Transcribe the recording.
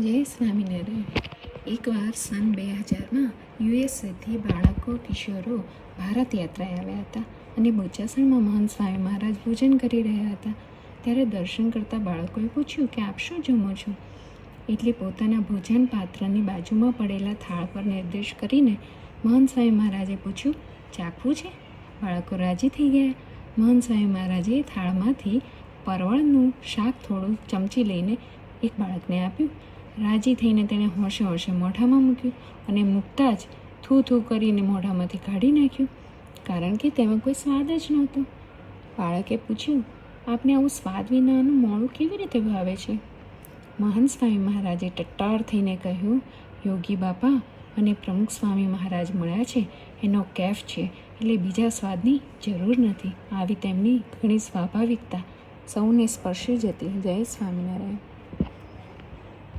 જય સ્વામિનારાયણ. એકવાર સન 2000માં યુએસએથી બાળકો કિશોરો ભારત યાત્રાએ આવ્યા હતા અને બોચાસણમાં મહંત સ્વામી મહારાજ ભોજન કરી રહ્યા હતા. ત્યારે દર્શન કરતા બાળકોએ પૂછ્યું કે આપ શું જમો છો? એટલે પોતાના ભોજન પાત્રની બાજુમાં પડેલા થાળ પર નિર્દેશ કરીને મહંત સ્વામી મહારાજે પૂછ્યું, ચાખવું છે? બાળકો રાજી થઈ ગયા. મહંત સ્વામી મહારાજે થાળમાંથી પરવળનું શાક થોડું ચમચી લઈને એક બાળકને આપ્યું. રાજી થઈને તેણે હોંશે હોંશે મોઢામાં મૂક્યું અને મૂકતાં જ થૂ કરીને મોઢામાંથી કાઢી નાખ્યું, કારણ કે તેમાં કોઈ સ્વાદ જ નહોતો. બાળકે પૂછ્યું, આપને આવું સ્વાદ વિનાનું મોડું કેવી રીતે ભાવે છે? મહંત સ્વામી મહારાજે ટટ્ટાર થઈને કહ્યું, યોગી બાપા અને પ્રમુખ સ્વામી મહારાજ મળ્યા છે એનો કેફ છે, એટલે બીજા સ્વાદની જરૂર નથી. આવી તેમની ઘણી સ્વાભાવિકતા સૌને સ્પર્શી જતી. જય સ્વામિનારાયણ.